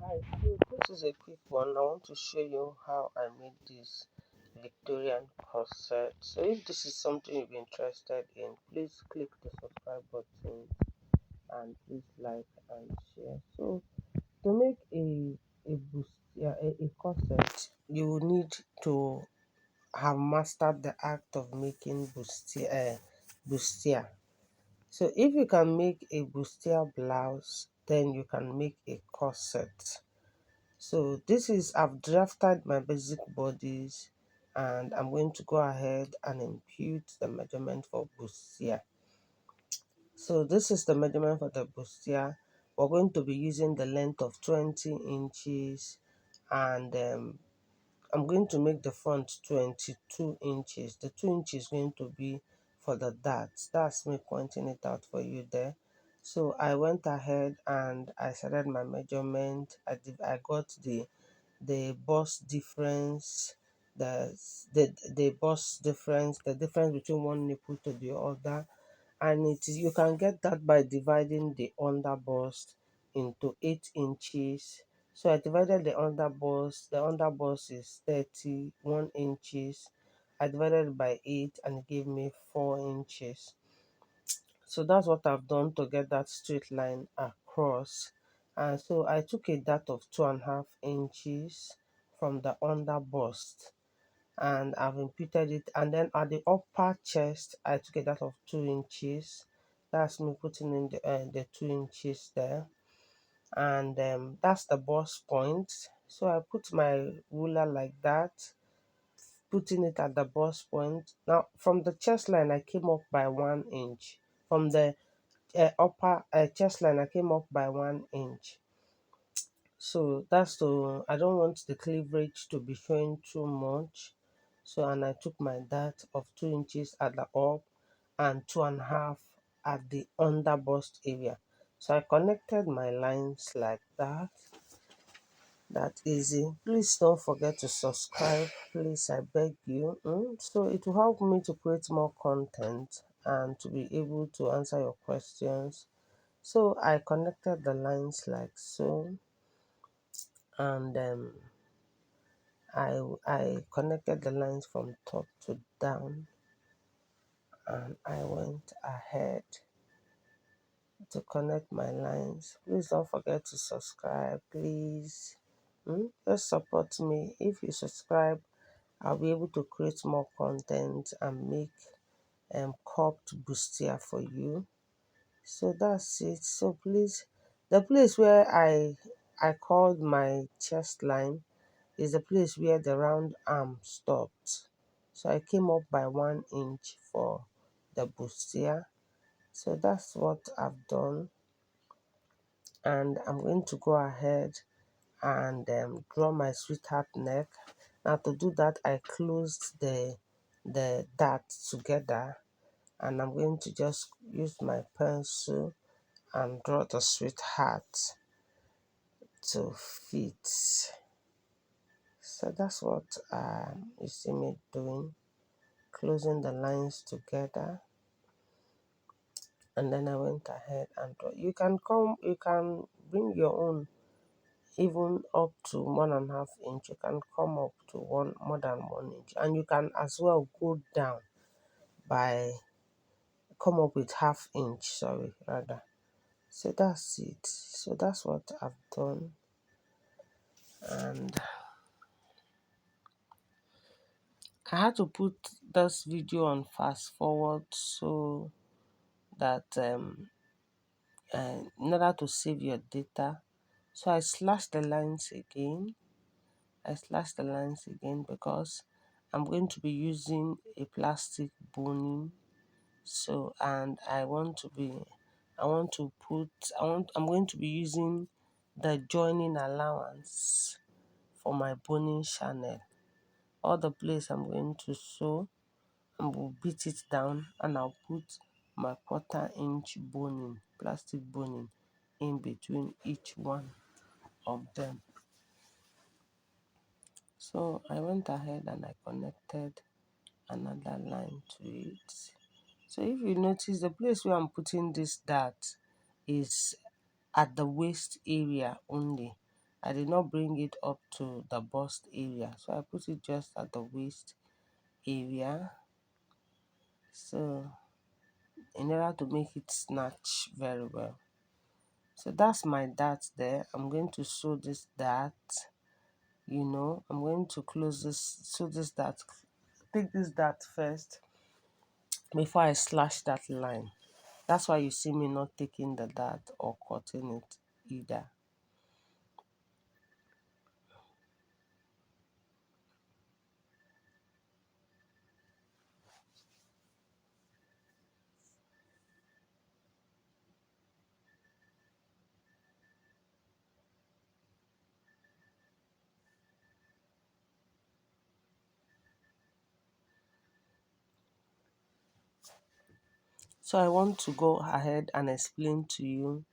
Hi, so this is a quick one. I want to show you how I made this Victorian corset. So if this is something you're interested in, please click the subscribe button and please like and share. So to make a corset, you will need to have mastered the act of making bustier. So if you can make a bustier blouse, then you can make a corset. So this is, I've drafted my basic bodies and I'm going to go ahead and impute the measurement for bustier. So this is the measurement for the bustier. We're going to be using the length of 20 inches and I'm going to make the front 22 inches. The 2 inches is going to be for the darts. That's me pointing it out for you there. So I went ahead and I started my measurement. I got the bust difference, the bust difference, the difference between one nipple to the other, and you can get that by dividing the under bust into 8 inches. So I divided the under bust. The under bust is 31 inches. I divided it by 8 and it gave me 4 inches. So that's what I've done to get that straight line across. And so I took a dart of 2.5 inches from the under bust and I've imputed it. And then at the upper chest, I took a dart of 2 inches. That's me putting in the 2 inches there. And that's the bust point. So I put my ruler like that, putting it at the bust point. Now from the chest line, I came up by 1 inch. From the upper chest line, I came up by 1 inch. So that's I don't want the cleavage to be showing too much. So and I took my dart of 2 inches at the up and 2.5 at the under bust area. So I connected my lines like that. That easy. Please don't forget to subscribe, please, I beg you. So it will help me to create more content and to be able to answer your questions. So I connected the lines like so, and I connected the lines from top to down, and I went ahead to connect my lines. Please don't forget to subscribe, please. Just support me. If you subscribe, I'll be able to create more content and make cupped bustier for you. So that's it. So please, the place where I called my chest line is the place where the round arm stopped. So I came up by 1 inch for the bustier. So that's what I've done, and I'm going to go ahead and draw my sweetheart neck. Now to do that, I closed the dart together, and I'm going to just use my pencil and draw the sweetheart to fit. So that's what you see me doing, closing the lines together. And then I went ahead and draw. You can bring your own even up to 1.5 inch. You can come up to more than 1 inch, and you can as well go down by come up with ½ inch, sorry, rather. So that's it. So that's what I've done, and I had to put this video on fast forward so that in order to save your data. So I slashed the lines again. Because I'm going to be using a plastic boning. So and I'm going to be using the joining allowance for my boning channel. All the place I'm going to sew, and will beat it down, and I'll put my 1/4 inch boning, plastic boning, in between each one of them. So I went ahead and I connected another line to it. So if you notice, the place where I'm putting this dart is at the waist area only. I did not bring it up to the bust area, so I put it just at the waist area. So in order to make it snatch very well. So that's my dart there. I'm going to sew this dart. I'm going to close this, sew this dart, take this dart first before I slash that line. That's why you see me not taking the dart or cutting it either. So I want to go ahead and explain to you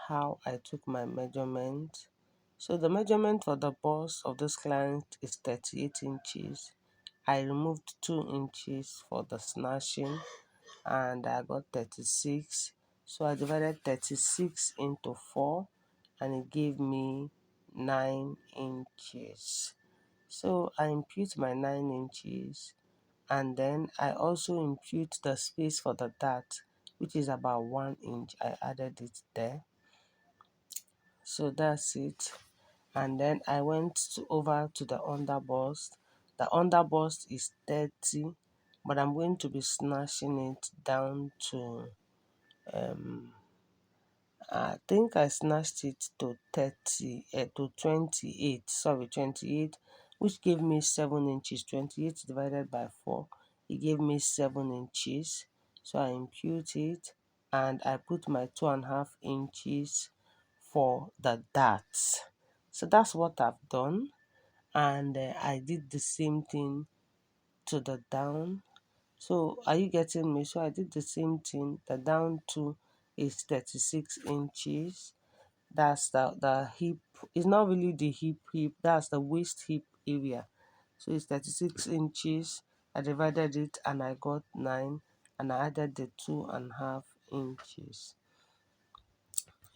how I took my measurement. So the measurement for the bust of this client is 38 inches. I removed 2 inches for the snatching and I got 36. So I divided 36 into 4 and it gave me 9 inches. So I impute my 9 inches and then I also impute the space for the dart, which is about 1 inch. I added it there. So that's it. And then I went over to the underbust. The underbust is 30, but I'm going to be snatching it down to I think I snatched it to 28, sorry, 28, which gave me 7 inches. 28 divided by 4, it gave me 7 inches. So I impute it and I put my 2.5 inches for the darts. So that's what I've done. And I did the same thing to the down. So are you getting me? So I did the same thing. The down to is 36 inches. That's the hip. It's not really the hip, that's the waist hip area. So it's 36 inches. I divided it and I got 9 and I added the 2.5 inches.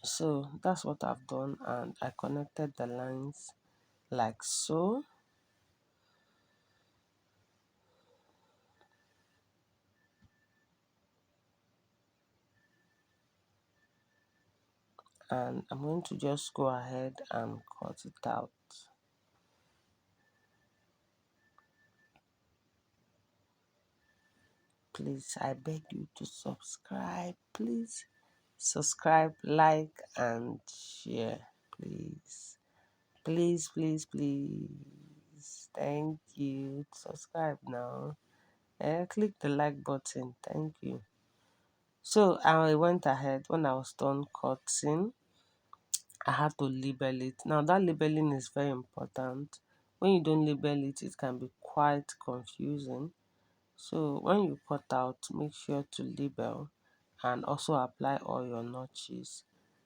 So that's what I've done and I connected the lines like so. And I'm going to just go ahead and cut it out. Please, I beg you to subscribe. Please subscribe, like, and share. Please, please, please, please. Thank you. Subscribe now. Click the like button. Thank you. So I went ahead when I was done cutting. I have to label it. Now that labeling is very important. When you don't label it, it can be quite confusing. So when you cut out, make sure to label and also apply all your notches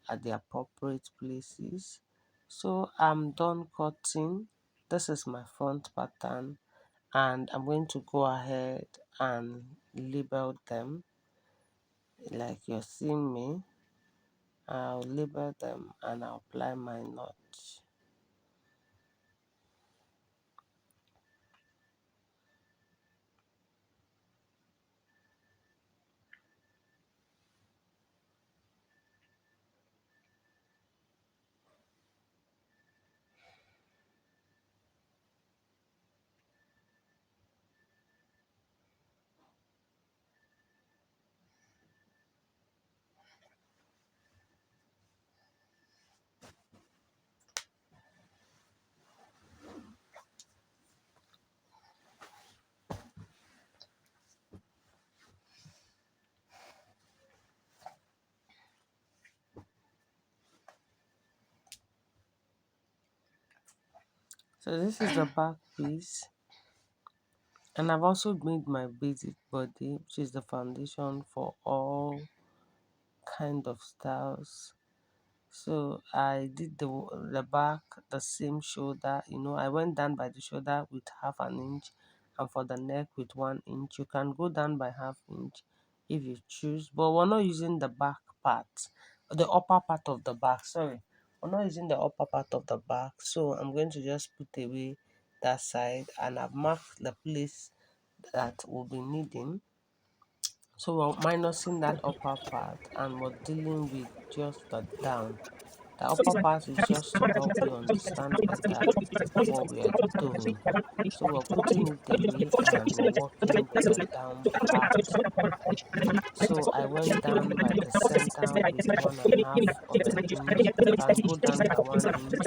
at the appropriate places. So I'm done cutting. This is my front pattern and I'm going to go ahead and label them like you're seeing me. I'll label them and I'll apply my notch. So this is the back piece. And I've also made my basic body, which is the foundation for all kind of styles. So I did the back, the same shoulder. I went down by the shoulder with 1/2 inch, and for the neck with 1 inch. You can go down by 1/2 inch if you choose, but we're not using the back part, the upper part of the back. Sorry, I'm not using the upper part of the back, so I'm going to just put away that side, and I've marked the place that we'll be needing. So we're minusing that upper part and we're dealing with just the down. The upper part is just to help you understand better what we are doing. So we're putting it away and we're working with the down part. So I went down by the center with 1.5 of an inch. You can go down by 1 inch,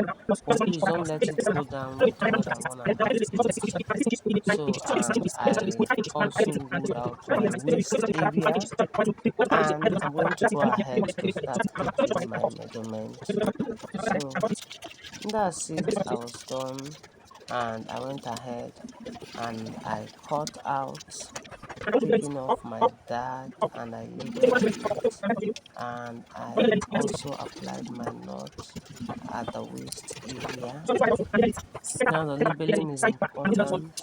but please don't let it go down with more than 1.5 inch. So, and I also ruled out my waist area, and I'm going to go ahead to start taking my measurement. So that's it. I was done, and I went ahead and I cut out, taking off my dart, and I labeled it, and I also applied my knot at the waist area. Now the labeling is important.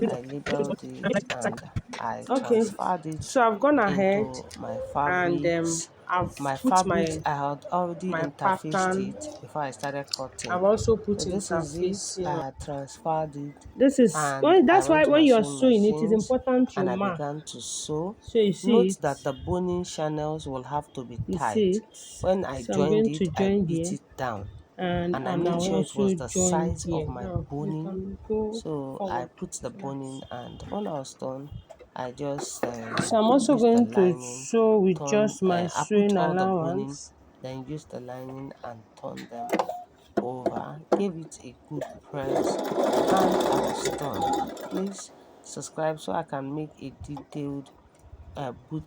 I labeled it and I Okay, transferred it so I've gone ahead into my and fabrics. I've My put fabrics, I had already my interfaced pattern. it before I started I've cutting. also So put this is it. interface I here. had transferred it, This is and well, I that's went why to when my you're sewing sewing it is machines important you and I mark. began to sew. So you see Note that it, the boning channels will have to be you see tight. it. When I So I'm joined going to it, I join beat here, it down, and and I and made I'll sure it was also the join size of here. my Now you boning. can go So I forward. put the Yeah. boning, and when I was done, I just So I'm also used the going to lining, sew with turn. just my I put sewing all the boning, allowance. then used the lining and turn them over. Gave it a good press, and I was done. Please subscribe so I can make a detailed boot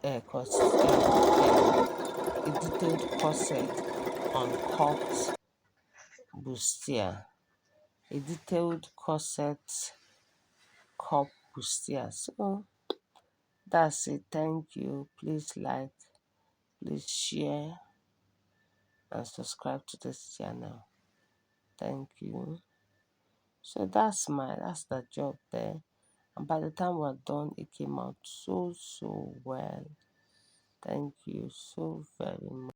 a detailed corset on cupped bustier. A detailed corset cup bustier. So that's it. Thank you. Please like, please share, and subscribe to this channel. Thank you. So that's the job there. And by the time we're done, it came out so well. Thank you so very much.